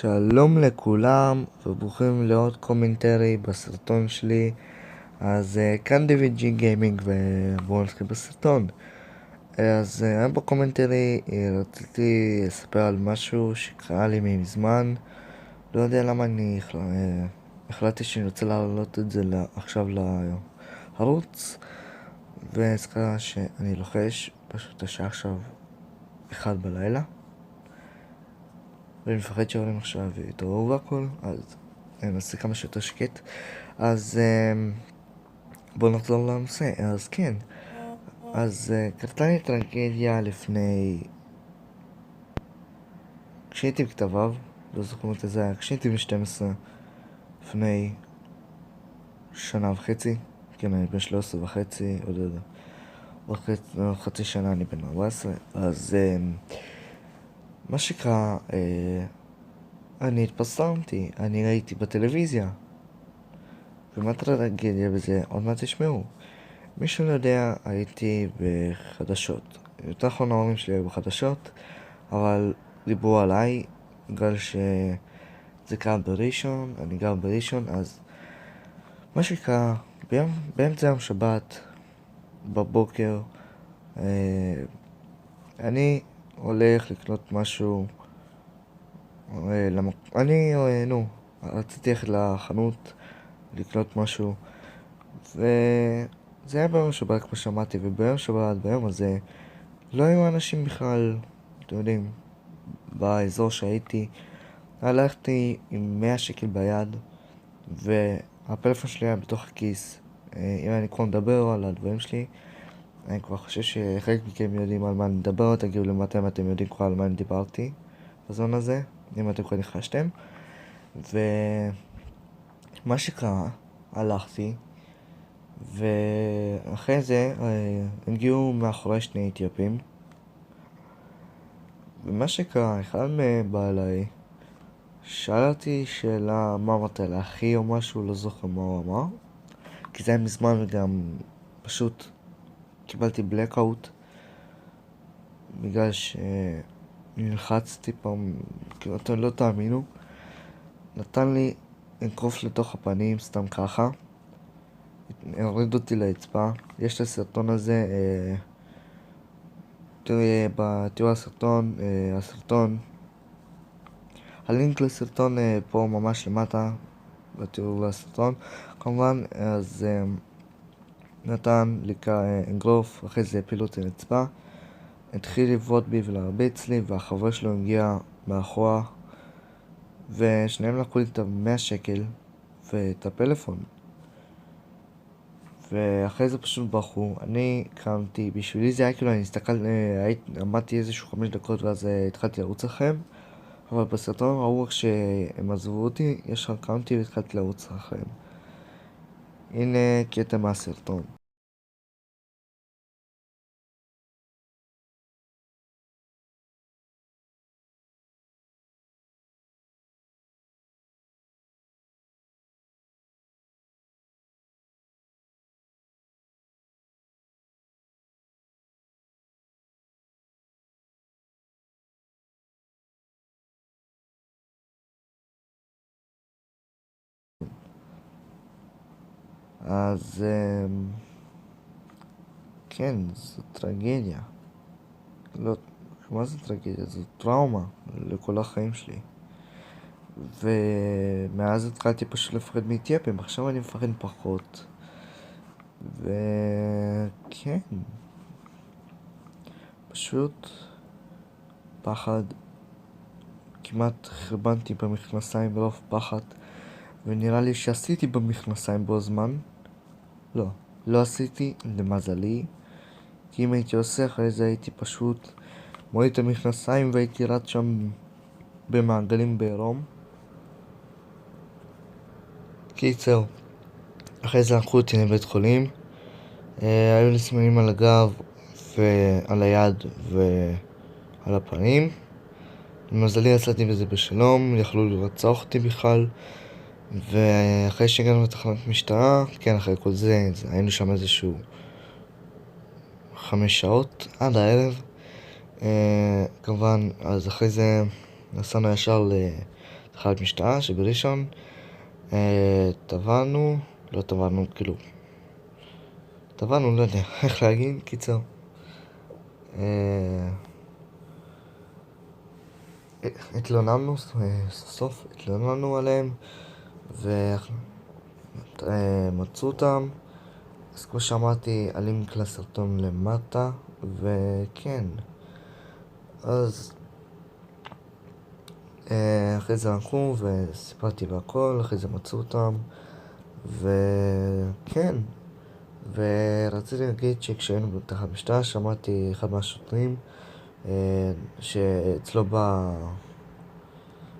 שלום לכולם וברוכים לעוד קומנטרי בסרטון שלי. אז כאן דיוויד ג'י גיימינג ובואו נתחיל בסרטון. אז היום בקומנטרי רציתי לספר על משהו שקרה לי מזמן. לא יודע למה אני החלטתי שאני רוצה להעלות את זה עכשיו לערוץ. וזה קרה שאני לוחש, פשוט השעה עכשיו 1 בלילה ואני מפחד שההורים עכשיו יתעוררו והכל, אז אני אנסה כמה שיותר שקט. אז בואו נחזור לנושא. אז כן, אז קרתה לי טרגדיה לפני... כשהייתי בכיתה ו', לא זוכר מתי זה היה, כשהייתי בן 12, לפני שנה וחצי, כן, אני בן 13 וחצי, עוד חצי שנה אני בן 14. אז מה שקרה, אני התפרסמתי, אני ראיתי בטלוויזיה. ומה טרגדיה בזה? עוד מעט תשמעו. מי שלא יודע, הייתי בחדשות. יותר נכון ההורים שלי היו בחדשות, אבל דיברו עליי, בגלל שזה קרה בראשון, אני גר בראשון, אז מה שקרה, באמצע יום שבת, בבוקר, אני הולך לקנות משהו, רציתי ללכת לחנות לקנות משהו, וזה היה ביום שבת כמו שמעתי, וביום שבת, ביום הזה, לא היו אנשים בכלל, אתם יודעים, באזור שהייתי. הלכתי עם 100 שקל ביד, והפלאפון שלי היה בתוך הכיס. אם אני כבר מדבר על הדברים שלי, אני כבר חושב שחלק מכם יודעים על מה אני מדבר, תגידו למטה אם אתם יודעים כבר על מה אני דיברתי בזמן הזה, אם אתם כבר ניחשתם. ומה שקרה, הלכתי, ואחרי זה הגיעו מאחורי שני אתיופים, ומה שקרה, אחד מהם בא אליי, שאל אותי שאלה, מה אמרת לאחי או משהו, לא זוכר מה הוא אמר, כי זה היה מזמן וגם פשוט קיבלתי בלקאוט, בגלל שנלחצתי פעם, כאילו אתם לא תאמינו, נתן לי אגרוף לתוך הפנים, סתם ככה, הוריד אותי לאצבע. יש את הסרטון הזה, בתיאור הסרטון, הלינק לסרטון פה ממש למטה, בתיאור הסרטון, כמובן. אז נתן לי אגרוף, אחרי זה הפיל אותי לאצבע, התחיל לבעוט בי ולהרביץ לי, והחבר שלו הגיע מאחורה, ושניהם לקחו לי את 100 שקל ואת הפלאפון, ואחרי זה פשוט ברחו. אני קמתי, בשבילי זה היה כאילו, אני עמדתי איזשהו 5 דקות ואז התחלתי לרוץ אחריהם, אבל בסרטון ראו איך שהם עזבו אותי, ישר קמתי והתחלתי לרוץ אחריהם. הנה קטע מהסרטון. אז כן, זו טרגדיה. לא, מה זה טרגדיה? זו טראומה לכל החיים שלי. ומאז התחלתי פשוט לפחד מאתיופים, עכשיו אני מפחד פחות. וכן, פשוט פחד. כמעט חרבנתי במכנסיים ברוב פחד, ונראה לי שעשיתי במכנסיים בו זמן. לא עשיתי, למזלי, כי אם הייתי עושה אחרי זה הייתי פשוט מוריד את המכנסיים והייתי רץ שם במעגלים בעירום. קיצר, אחרי זה לקחו אותי לבית חולים. היו לי סימנים על הגב ועל היד ועל הפנים. למזלי יצאתי בזה בשלום, יכלו לרצוח אותי בכלל. ואחרי שהגענו לתחנת משטרה, כן, אחרי כל זה היינו שם איזשהו 5 שעות עד הערב. כמובן, אז אחרי זה נסענו ישר תחנת משטרה שבראשון טבענו, לא טבענו, כאילו טבענו, לא יודע איך להגיד, קיצר התלוננו, סוף התלוננו עליהם ומצאו אותם. אז כמו שאמרתי, הלינק לסרטון למטה, וכן, אז אחרי זה הלכו וסיפרתי והכל, אחרי זה מצאו אותם, וכן, ורציתי להגיד שכשהיינו בתחנת משטרה שמעתי אחד מהשוטרים שאצלו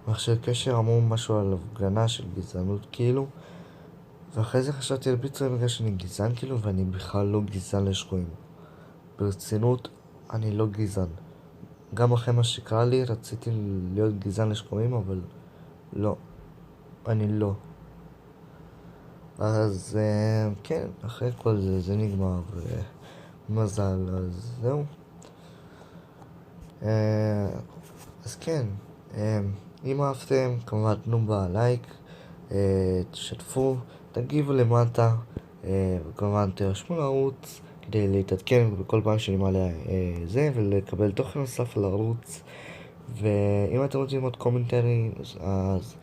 במכשיר קשר אמרו משהו על הפגנה של גזענות כאילו, ואחרי זה חשבתי על פיצוי בגלל שאני גזען כאילו, ואני בכלל לא גזען לשחורים. ברצינות, אני לא גזען. גם אחרי מה שקרה לי רציתי להיות גזען לשחורים, אבל לא, אני לא. אז כן, אחרי כל זה, זה נגמר, ומזל, אז זהו. אז כן, אם אהבתם, כמובן תנו בה לייק, תשתפו, תגיבו למטה, וכמובן תרשמו לערוץ כדי להתעדכן בכל פעם שאני מעלה זה, ולקבל תוכן נוסף על הערוץ. ואם אתם רוצים עוד קומנטרי, אז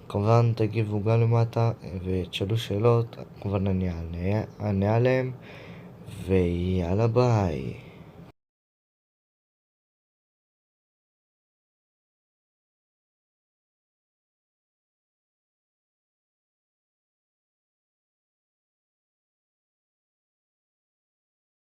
כמובן תגיבו גם למטה ותשאלו שאלות, כמובן אני אענה עליהם, ויאללה ביי.